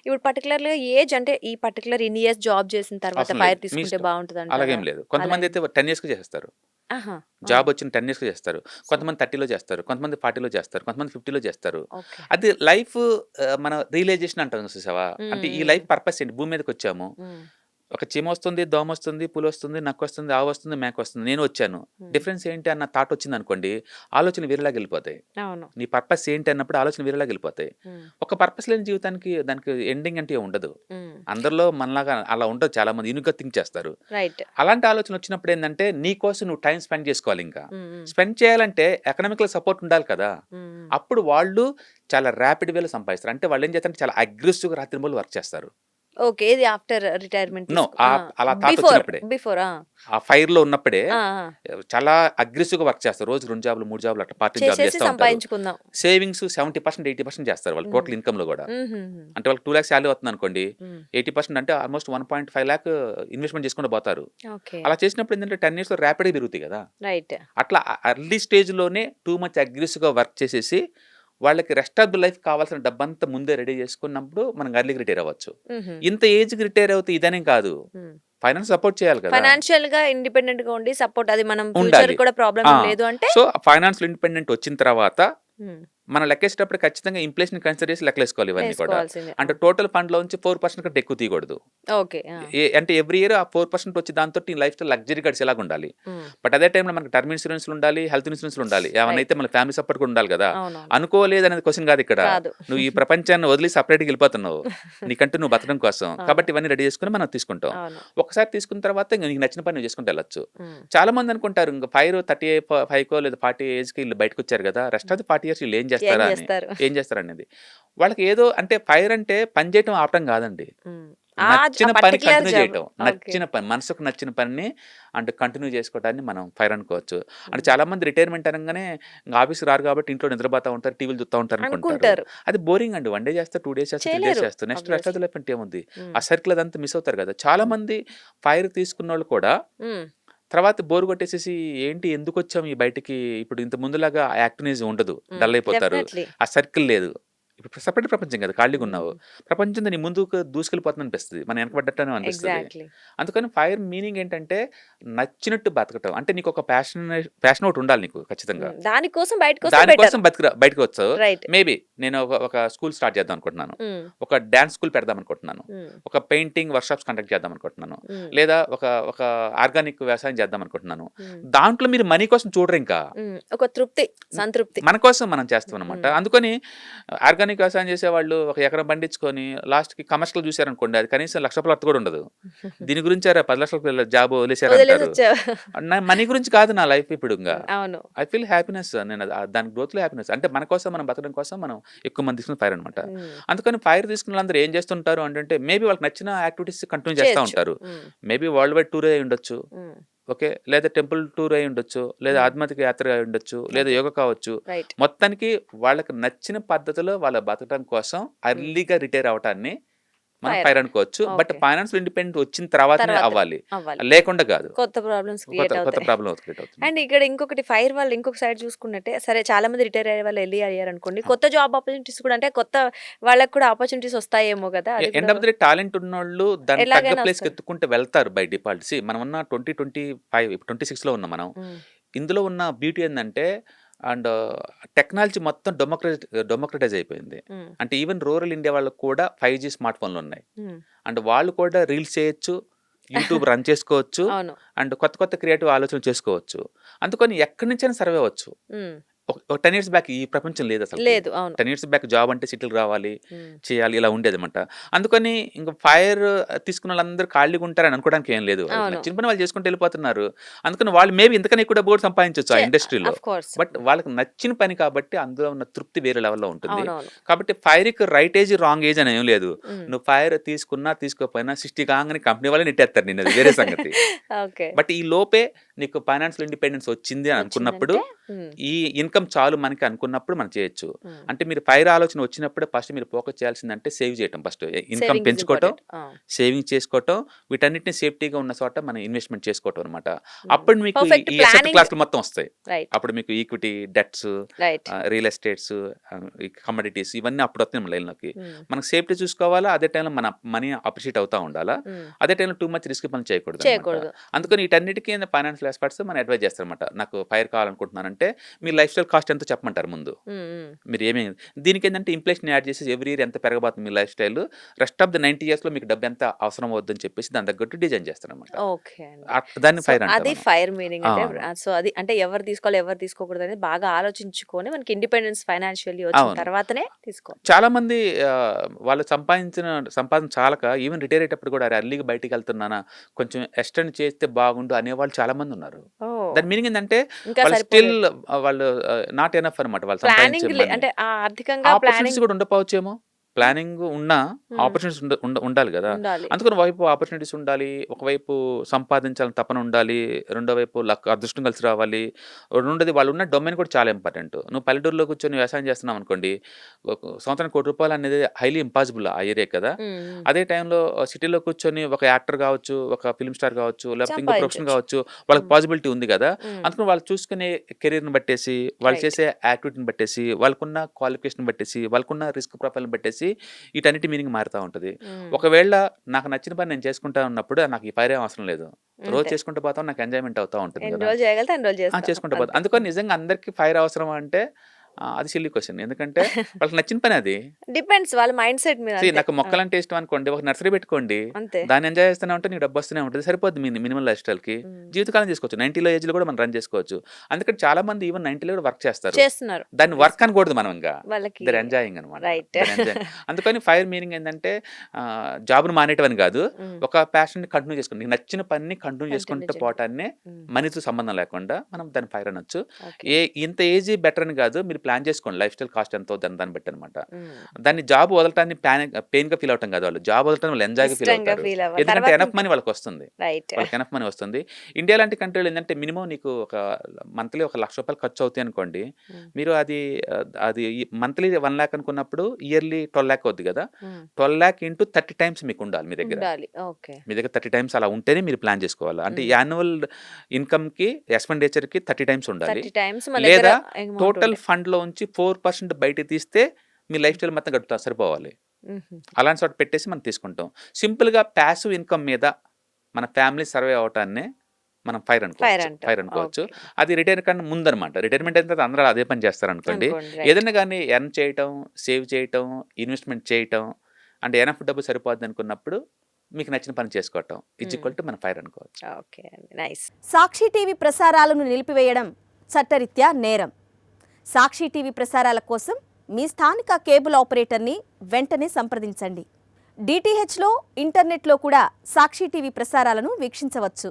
ఇప్పుడు పర్టిక్యులర్‌గా ఏజ్ అంటే ఈ పర్టిక్యులర్ ఇన్ని ఇయర్స్ జాబ్ చేసిన తర్వాత అవసరం లేదు. ఫైర్ మీ తీసుకుంటే ఇష్టం. బావుంటదంటారా? అలాగేం లేదు. అలా కొంతమంది ఏం అయితే 10 ఇయర్స్‌కి చేసేస్తారు. ఆహా! ఆ! జాబ్ వచ్చిన 10 ఇయర్స్‌కి చేస్తారు. సో కొంతమంది 30లో చేస్తారు. కొంతమంది 40లో చేస్తారు. కొంతమంది 50లో చేస్తారు. ఓకే. అది లైఫ్ మన రియలైజేషన్ అంటాం చూసావా? హ్మ్. అంటే ఈ హ్మ్. లైఫ్ పర్పస్ ఏంటి? భూమి మీదకొచ్చాము. హ్మ్. ఒక చీమొస్తుంది, దోమొస్తుంది, పులొస్తుంది, నక్కొస్తుంది, ఆవొస్తుంది, మేకొస్తుంది. నేను వచ్చాను. హ్మ్. డిఫరెన్స్ ఏంటి అన్న థాట్ వచ్చిందనుకోండి, ఆలోచనలు వేరేలాగెళ్ళిపోతాయి. అవును. నీ పర్పస్ ఏంటి అన్నప్పుడు ఆలోచన వేరేలాగెళ్ళిపోతాయి. హ్మ్. ఒక పర్పస్ లేని జీవితానికి దానికి ఎండింగ్ అంటే ఉండదు. హ్మ్. అందరిలో మనలాగా అలా ఉండదు చాలామంది. యూనిక్‌గా థింక్ చేస్తారు. రైట్. అలాంటి ఆలోచన వచ్చినప్పుడు ఏందంటే, నీ కోసం నువ్వు టైమ్ స్పెండ్ చేసుకోవాలింకా. హ్మ్. హ్మ్. స్పెండ్ చేయాలంటే ఎకనామికల్ సపోర్ట్ ఉండాలి కదా! హ్మ్. హ్మ్. అప్పుడు వాళ్ళు చాలా ర్యాపిడ్ వేలో సంపాదిస్తారు. అంటే వాళ్ళేం చేస్తారంటే చాలా అగ్రెసివ్‌గా రాత్రింబవళ్ళు వర్క్ చేస్తారు. ఓకే. ఇది ఆఫ్టర్ రిటైర్మెంట్ నో. ఆ! అలా థాట్ బిఫోర్, వచ్చినప్పుడే. బిఫోర్ ఆ! ఆ ఫైర్‌లో ఉన్నప్పుడే ఆ! ఆ! చాలా అగ్రెసివ్‌గా వర్క్ చేస్తారు. రోజుకి 2 జాబ్‌లు, 3 జాబ్‌లు అట్లా పార్ట్ టైమ్ జాబ్‌లు చేసేసి చేస్తా ఉంటారు. సంపాదించుకుందాం. సేవింగ్స్ 70%, 80% చేస్తారు వాళ్ళు హ్మ్. టోటల్ ఇన్‌కమ్‌లో గూడా. హుహుహు. అంటే వాళ్ళకి 2,00,000 సాలరీ వస్తుందనుకోండి. హ్మ్. 80% అంటే ఆల్‌మోస్ట్ 1.5 లాక్ ఇన్వెస్ట్‌మెంట్ చేసుకుంటూ పోతారు. ఓకే. అలా చేసినప్పుడు ఏంటంటే 10 ఇయర్స్‌లో ర్యాపిడ్‌గా పెరుగుతాయి గదా! రైట్. అట్లా అర్లీ స్టేజ్‌లోనే టూ మచ్ అగ్రెసివ్‌గా వర్క్ చేసేసి, వాళ్ళకి రెస్ట్ ఆఫ్ ది లైఫ్ కావాల్సిన డబ్బంతా ముందే రెడీ చేసుకున్నప్పుడు మనం ఎర్లీ‌గా రిటైర్ అవ్వచ్చు. హుహు. ఇంత ఏజ్‌కి రిటైర్ అవుతే ఇదనేం కాదు. హ్మ్. ఫైనాన్స్ సపోర్ట్ చేయాలి కదా! ఫైనాన్షియల్‌గా ఇండిపెండెంట్‌గా ఉండి సపోర్ట్ అది మనం ఫ్యూచర్ ఉండాలి. కూడా ప్రాబ్లమ్ ఆ! ఏం లేదు అంటే సో, ఫైనాన్షియల్ ఇండిపెండెంట్ వచ్చిన తర్వాత హ్మ్. మనం లెక్కేసేటప్పుడు ఖచ్చితంగా ఇన్‌ఫ్లేషన్ కన్సిడర్ చేసి లెక్కలేసుకోవాలి ఇవన్నీ కూడా. వేసుకోవాల్సిందే. అంటే అవును. టోటల్ ఫండ్‌లోంచి 4% కంటే ఎక్కువ తీయకూడదు. ఓకే. ఆ! అంటే ఎవ్రీ ఇయర్ ఆ 4% వచ్చి దాంతోటి నీ లైఫ్ స్టైల్ లగ్జరీ గడిచేలాగుండాలి. హ్మ్. బట్ అదే టైమ్‌లో మనకు టర్మ్ ఇన్స్యూరెన్స్‌లుండాలి, హెల్త్ ఇన్స్యూరెన్స్‌లుండాలి. ఏమన్నా రైట్. అయితే మళ్ళీ ఫ్యామిలీ సపోర్ట్ కూడా ఉండాలి గదా! అవునవును. అనుకోలేదనేది క్వెషన్ కాదిక్కడ. కాదు. నువ్వు ఈ ప్రపంచాన్ని వదిలి సెపరేట్‌గా ఎళ్ళిపోతున్నావు. నీకంటూ నువ్వు బతకడం కోసం. అవును. కాబట్టి ఇవన్నీ రెడీ చేసుకొని మనం తీసుకుంటాం. అవును. ఒకసారి తీసుకున్న తర్వాత ఇంక నీకు నచ్చిన పని నువ్వు చేసుకుంటూ ఎళ్ళొచ్చు. హ్మ్. చాలామంది అనుకుంటారు ఇంక 5కో లేదా 40 ఏజ్‌కి ఈళ్ళు బయటకొచ్చారు గదా! రెస్ట్ హ్మ్. ఆఫ్ ది 40 ఇయర్స్ ఈళ్ళు ఏం ఏం చేస్తారా అని. జేస్తారు? ఏం చేస్తారనేది. వాళ్ళకి ఏదో అంటే ఫైర్ అంటే పని చేయటం ఆపటం గాదండి. హ్మ్. ఆ నచ్చిన పని పర్టిక్యులర్ కంటిన్యూ జాబ్. చేయటం. ఓకే. నచ్చిన పని. మనసుకు నచ్చిన పనిని అంటే కంటిన్యూ చేసుకోవటాన్ని మనం ఫైర్ అనుకోవచ్చు. అంటే హ్మ్. చాలామంది రిటైర్మెంట్ అనంగానే ఇంగ ఆఫీస్‌కి రారు కాబట్టి ఇంట్లో నిద్రపోతా ఉంటారు. టీవీలు చూత్తా ఉంటారనుకుంటారు. అనుకుంటారు. అది బోరింగ్ అండి. 1 డే చేస్తారు, 2 డేస్ చేస్తారు, 3 డేస్ చేయలేరు. చేస్తారు. Next rest of obviously. The life అంటే ఏముంది? హ్మ్. ఆ సర్కిల్ అదంతా మిస్ అవుతారు కదా! హ్మ్. చాలామంది ఫైర్ తీసుకున్నోళ్ళు కూడా హ్మ్. తర్వాత బోర్ కొట్టేసేసి ఏంటి ఎందుకొచ్చాం ఈ బయటికి ఇప్పుడు ఇంత ముందులాగా యాక్టివ్‌నెస్ ఉండదు. హ్మ్. డల్ అయిపోతారు. డెఫినైట్‌లీ. ఆ సర్కిల్ లేదు. ఇప్పుడు సెపరేట్ ప్రపంచం కదా! ఖాళీగున్నావు. హ్మ్. ప్రపంచంతో నీ ముందుకు దూసుకెళ్ళిపోతుందనిపిస్తది. మనం వెనకబడ్డట్టనే అనిపిస్తది. ఎగ్జాక్ట్‌లీ. అందుకని ఫైర్ మీనింగ్ ఏంటంటే నచ్చినట్టు బతకటం. అంటే నీకొక ప్యాషన్ ఒకటుండాలి నీకు ఖచ్చితంగా. హ్మ్. దాని కోసం బయటకొస్తే బెటర్. దానికోసం బయటకొచ్చావు. రైట్. మేబీ నేను ఒక స్కూల్ స్టార్ట్ చేద్దాం అనుకుంటున్నాను. హ్మ్. ఒక డాన్స్ స్కూల్ పెడదామనుకుంటున్నాను. హ్మ్. ఒక పెయింటింగ్ వర్క్‌షాప్స్ కండక్ట్ చేద్దామనుకుంటున్నాను. హ్మ్. లేదా ఒక ఆర్గానిక్ వ్యవసాయం చేద్దామనుకుంటున్నాను. హ్మ్. దాంట్లో మీరు మనీ కోసం చూడరింకా. హ్మ్. ఒక తృప్తి, హ్మ్. సంతృప్తి. మన కోసం మనం చేస్తామనమాట. హ్మ్. అందుకని ఆర్గానిక్ వ్యవసాయం చేసేవాళ్ళు ఒక ఎకరం పండించుకొని లాస్ట్‌కి కమర్షియల్ చూసారనుకోండి అది కనీసం రూ. 1,00,000 అర్త్ కూడా ఉండదు. దీని గురించారా 10,00,000 జాబ్ వదిలేసారంటారు. వదిలేసొచ్చావు. మనీ గురించి కాదు నా లైఫ్ ఇప్పుడింగ. హ్మ్. అవును. ఐ ఫీల్ హ్యాపీనెస్ నేను దాని గ్రోత్‌లో హ్యాపీనెస్. అంటే మన కోసం మనం బతకడం కోసం మనం ఎక్కువ మంది తీసుకున్న ఫైర్ అనమాట. హ్మ్. అందుకని ఫైర్ తీసుకున్న వాళ్ళందరూ ఏం చేస్తుంటారు అంటే మేబీ వాళ్ళకి నచ్చిన యాక్టివిటీస్ కంటిన్యూ చేస్తా చేయొచ్చు. ఉంటారు. హ్మ్. మేబీ వరల్డ్ వైడ్ టూరే అయ్యుండొచ్చు. హ్మ్. ఓకే. లేదా టెంపుల్ టూర్ అయ్యుండొచ్చు. లేదా హ్మ్. ఆధ్యాత్మిక యాత్ర అయ్యుండొచ్చు. లేదా ఓకే. యోగా కావచ్చు. రైట్. మొత్తానికి వాళ్ళకి నచ్చిన పద్ధతిలో వాళ్ళు బతకడం కోసం హ్మ్. ఎర్లీగా రిటైర్ అవ్వటాన్ని మనం ఫైర్. ఫైర్ అనుకోవచ్చు. But okay. ఫైనాన్షియల్ ఇండిపెండెంట్ వచ్చిన తర్వాతనే తర్వాతనే అవ్వాలి. అవ్వాలి. లేకుండా గాదు. కొత్త ప్రాబ్లమ్స్ కొత్త క్రియేట్ కొత్త అవుతాయి. ప్రాబ్లమ్ క్రియేట్ అవుతుంది. అండ్ ఇక్కడ ఇంకొకటి ఫైర్ వాళ్ళు ఇంకొక సైడ్ చూసుకున్నట్టే సరే చాలా మంది రిటైర్ అయ్యే వాళ్ళు ఎళ్లి అయ్యారనుకోండి. ఆ! కొత్త జాబ్ ఆపర్చునిటీస్ కూడా అంటే కొత్త వాళ్ళకి కూడా ఆపర్చునిటీస్ వస్తాయేమో గదా! అది ఎండ్ కూడా ఆఫ్ ది డే టాలెంట్ ఉన్నోళ్ళు దానికి తగ్గ ఎలాగైనా ప్లేస్‌కి వస్తారు. ఎత్తుకుంటూ వెళ్తారు బై డిఫాల్ట్. మనమున్న 2025 ఇప్పుడు 26లో ఉన్నాం మనం. హ్మ్. ఇందులో ఉన్న బ్యూటీ ఏందంటే అండ్ టెక్నాలజీ మొత్తం డెమోక్రటైజ్ అయిపోయింది. హ్మ్. అంటే ఈవెన్ రూరల్ ఇండియా వాళ్ళకి కూడా 5జీ స్మార్ట్ ఫోన్‌లున్నాయి. హ్మ్. అండ్ వాళ్ళు కూడా రీల్స్ చేయొచ్చు. యూట్యూబ్ రన్ చేసుకోవచ్చు. అవును. అండ్ కొత్త కొత్త క్రియేటివ్ ఆలోచనలు చేసుకోవచ్చు. అందుకని ఎక్కడి నుంచైనా సర్వే అవ్వచ్చు. హ్మ్. ఒక 10 ఇయర్స్ బ్యాక్ ఈ ప్రపంచం లేదసలకి. లేదు. అవును. 10 ఇయర్స్ బ్యాక్ జాబ్ అంటే సిటీ‌కి రావాలి, హ్మ్. చేయాలి ఇలా ఉండేదనమాట. అందుకని ఇంక ఫైర్ తీసుకున్నోళ్ళందరూ ఖాళీగా ఉంటారని అనుకోవడానికి ఏం లేదు. వాళ్ళకి అవును. నచ్చిన పని వాళ్ళు చేసుకుంటూ వెళ్ళిపోతున్నారు. అందుకని వాళ్ళు మేబీ ఇంతకన్నా ఎక్కువ డబ్బు కూడా సంపాదించొచ్చు ఆ చే ఇండస్ట్రీలో. Of course. బట్ వాళ్ళకి నచ్చిన పని కాబట్టి అందులో ఉన్న తృప్తి వేరే లెవెల్‌లో ఉంటుంది. అవునవును. కాబట్టి ఫైర్‌కి రైట్ ఏజ్, రాంగ్ ఏజ్ అని ఏం లేదు. హ్మ్. నువ్వు ఫైర్ తీసుకున్నా, తీసుకోకపోయినా 60 కాంగానే కంపెనీ వాళ్ళే నెట్టేస్తారు నిన్ను. అది వేరే సంగతి. ఓకే. బట్ ఈ లోపే నీకు ఫైనాన్షియల్ ఇండిపెండెన్స్ వచ్చింది అని అనుకున్నప్పుడు వచ్చిందంటే హ్మ్. ఈ ఇన్‌కమ్ ఇన్కమ్ చాలు మనకి అనుకున్నప్పుడు మనం చేయొచ్చు. హ్మ్. అంటే మీరు ఫైర్ ఆలోచన వచ్చినప్పుడే ఫస్ట్ మీరు ఫోకస్ చేయాల్సిందంటే సేవ్ చేయటం ఫస్ట్. ఇన్కమ్ సేవింగ్ ఈజ్ పెంచుకోవటం, ఇంపార్టెంట్. సేవింగ్ చేసుకోవటం, వీటన్నిటిని సేఫ్టీగా ఉన్న చోట మనం ఇన్వెస్ట్‌మెంట్ చేసుకోవటం అనమాట. అప్పుడు మీకు పర్ఫెక్ట్ ఈ అసెట్ ప్లానింగ్. క్లాస్‌లు మొత్తం వస్తాయి. రైట్. అప్పుడు మీకు equity, debts, right. Real estates, ఈ కమోడిటీస్ ఇవన్నీ అప్పుడు వస్తాయి మన లైన్‌లోకి. మనకు సేఫ్టీ చూసుకోవాలా, అదే టైంలో మన మనీ అప్రిషియేట్ అవుతా ఉండాలా. అదే టైంలో టూ మచ్ రిస్క్ పనులు చేయకూడదనమాట. చేయకూడదు. అందుకని వీటన్నిటికి ఫైనాన్షియల్ ఎక్స్పర్ట్స్ మనం అడ్వైజ్ చేస్తారనమాట. నాకు ఫైర్ కావాలనుకుంటున్నానంటే మీ లైఫ్ స్టైల్ కాస్ట్ ఎంతో చెప్పమంటారు ముందు. మీరు ఏమేమి దీనికేంటంటే ఇన్ఫ్లేషన్ యాడ్ చేసి ఎవ్రీ ఇయర్ ఎంత పెరగబోతుంది మీ lifestyle, rest of the 90 ఇయర్స్‌లో మీకు డబ్బు ఎంత అవసరం అవుద్దని చెప్పేసి దాని తగ్గట్టు డిజైన్ చేస్తారనమాట. ఓకే అండి. దాన్ని సో ఫైర్ అంటాం అది మనం. ఫైర్ మీనింగ్ అంటే అవును. సో అది అంటే ఎవరు తీసుకోవాలి, ఎవరు తీసుకోకూడదు అనేది బాగా ఆలోచించుకొని మనకి ఇండిపెండెన్స్ ఫైనాన్షియల్లీ వచ్చిన అవును. తర్వాతనే తీసుకోవాలి. చాలా మంది వాళ్ళు సంపాదన చాలక ఈవెన్ రిటైర్ అయ్యేటప్పుడు కూడా అరే అర్లీగా బయటికి వెళ్తున్నానా, కొంచెం ఎక్స్టెండ్ చేస్తే బాగుండు అనేవాళ్ళు చాలా మంది ఉన్నారు. ఓహ్! దాని మీనింగ్ ఏంటంటే ఇంకా వాళ్ళు స్టిల్ సరిపోలేదు. వాళ్ళు నాట్ ఎనఫ్ అనమాట వాళ్ళు ప్లానింగ్ సంపాదించే మనీ. అంటే ఆర్థికంగా ఆపర్చునిటీస్ ప్లానింగ్ కూడా ఉండకపోవచ్చేమో. ప్లానింగ్ ఉన్నా ఆపర్చునిటీస్ ఉండాలి కదా. ఉండాలి. అందుకని వైపు ఆపర్చునిటీస్ ఉండాలి, ఒకవైపు సంపాదించాలని తపన ఉండాలి, రెండో వైపు అదృష్టం కలిసి రావాలి, రెండోది వాళ్ళు ఉన్న డొమైన్ కూడా చాలా ఇంపార్టెంట్. నువ్వు పల్లెటూరులో కూర్చొని వ్యవసాయం చేస్తున్నావు అనుకోండి, ఒక సంవత్సరానికి ₹1,00,00,000 అనేది హైలీ ఇంపాసిబుల్ ఆ ఏరియా కదా. అదే టైంలో సిటీలో కూర్చొని ఒక యాక్టర్ కావచ్చు, ఒక ఫిల్మ్ స్టార్ కావచ్చు, లేకపోతే ఇంకో ప్రొఫెషన్ సంపాదించొచ్చు. కావచ్చు, వాళ్ళకి పాసిబిలిటీ ఉంది కదా. అందుకని వాళ్ళు చూసుకునే కెరీర్‌ని బట్టేసి, వాళ్ళు రైట్. చేసే యాక్టివిటీని బట్టేసి, వాళ్ళకున్న క్వాలిఫికేషన్ బట్టేసి, వాళ్ళకున్న రిస్క్ ప్రొఫైల్‌ని బట్టేసి వీటన్నిటి మీనింగ్ మారుతా ఉంటది. ఒకవేళ నాకు నచ్చిన పని నేను చేసుకుంటా ఉన్నప్పుడు నాకు ఈ ఫైర్ ఏం అవసరం లేదు. రోజు అంతే. చేసుకుంటూ పోతాం, నాకు ఎంజాయ్‌మెంట్ అవుతా ఉంటుంది ఎన్ని కదా. రోజులు చేయగలిగితే అన్ని రోజులు చేస్తాం. చేసుకుంటూ పోతాం. అంతే. అందుకని నిజంగా అందరికి ఫైర్ అవసరమా అంటే అది సిల్లీ క్వెషన్. ఎందుకంటే వాళ్ళకి నచ్చిన పని అది. డిపెండ్స్ వాళ్ళ మైండ్ సెట్ మీద అంతే. నాకు మొక్కలంటే ఇష్టం అనుకోండి, ఒక నర్సరీ పెట్టుకోండి. అంతే. దాన్ని ఎంజాయ్ చేస్తూనే ఉంటే నీకు డబ్బు వస్తూనే ఉంటుంది. సరిపోద్ది మినిమం లైఫ్ స్టైల్‌కి. జీవితకాలం చేసుకోవచ్చు. 90లో ఏజ్‌లో కూడా మనం రన్ చేసుకోవచ్చు. అందుకని చాలా మంది ఈవెన్ 90లో కూడా వర్క్ చేస్తారు. చేస్తున్నారు. దాన్ని వర్క్ అనకూడదు మనం ఇంకా. వాళ్ళకి దర్ ఎంజాయింగ్ అనమాట. రైట్. అందుకని ఫైర్ మీనింగ్ ఏంటంటే జాబ్‌ని మానేయటం అని కాదు. ఒక ప్యాషన్‌ని కంటిన్యూ చేసుకోండి. నీకు నచ్చిన పనిని కంటిన్యూ చేసుకుంటూ పోవటాన్నే మనీతో సంబంధం లేకుండా మనం దాన్ని ఫైర్ అనొచ్చు. ఇంత ఏజీ బెటర్ అని కాదు. మీరు ప్లాన్ చేసుకోండి లైఫ్ స్టైల్ కాస్ట్ ఎంతో దాన్ని బట్టి అనమాట. దాన్ని జాబ్ వదలటాన్ని పెయిన్‌గా ఫీల్ అవటం కాదు వాళ్ళు. జాబ్ వదలటం వాళ్ళు ఎంజాయ్‌గా ఫీల్ ఇష్టంగా అవుతారు. ఫీల్ అవ్వాలి. ఎందుకంటే తర్వాత ఎనఫ్ ఇంకా మనీ వాళ్ళకి వస్తుంది. రైట్. వాళ్ళకి ఎనఫ్ మనీ వస్తుంది. ఇండియా లాంటి కంట్రీలో ఏంటంటే మినిమం నీకు ఒక మంత్లీ ఒక ₹1,00,000 ఖర్చు అవుతాయి అనుకోండి. మీరు అది మంత్లీ 1,00,000 అనుకున్నప్పుడు ఇయర్లీ 12,00,000 అవుద్ది కదా. 12,00,000 ఇంటూ 30 టైమ్స్ మీకు ఉండాలి మీ దగ్గర. ఉండాలి. ఓకే. మీ దగ్గర 30 టైమ్స్ అలా ఉంటేనే మీరు ప్లాన్ చేసుకోవాలి. అంటే యాన్యువల్ ఇన్కమ్‌కి ఎక్స్‌పెండిచర్‌కి 30 టైమ్స్ ఉండాలి. 30 టైమ్స్ మన దగ్గర లేదా అమౌంట్ టోటల్ ఉంటే. ఫండ్‌లో నుంచి 4% బయటికి తీస్తే మీ లైఫ్ స్టైల్ మొత్తం గడుపుతా సరిపోవాలి. అలాంటి చోట పెట్టేసి మనం తీసుకుంటాం. సింపుల్‌గా ప్యాసివ్ ఇన్కమ్ మీద మన ఫ్యామిలీ సర్వే అవ్వటాన్నే మనం ఫైర్ అనుకోవచ్చు. ఓకే. అది రిటైర్ కన్నా ముందనమాట. రిటైర్మెంట్ అయిన తర్వాత అందరూ అదే పని చేస్తారనుకోండి. అనుకోండి. ఏదైనా గానీ ఎర్న్ చేయటం, సేవ్ చేయటం, ఇన్వెస్ట్‌మెంట్ చేయటం, అంటే ఎనఫ్ డబ్బు సరిపోద్ది అనుకున్నప్పుడు మీకు నచ్చిన పని చేసుకోవటం ఈక్వల్ టు మన ఫైర్ అనుకోవచ్చు. ఓకే అండి. నైస్. సాక్షి టీవీ ప్రసారాలను నిలిపివేయడం చట్టరీత్యా నేరం. సాక్షి టీవీ ప్రసారాల కోసం మీ స్థానిక కేబుల్ ఆపరేటర్ని వెంటనే సంప్రదించండి. డిటిహెచ్లో, ఇంటర్నెట్లో కూడా సాక్షి టీవీ ప్రసారాలను వీక్షించవచ్చు.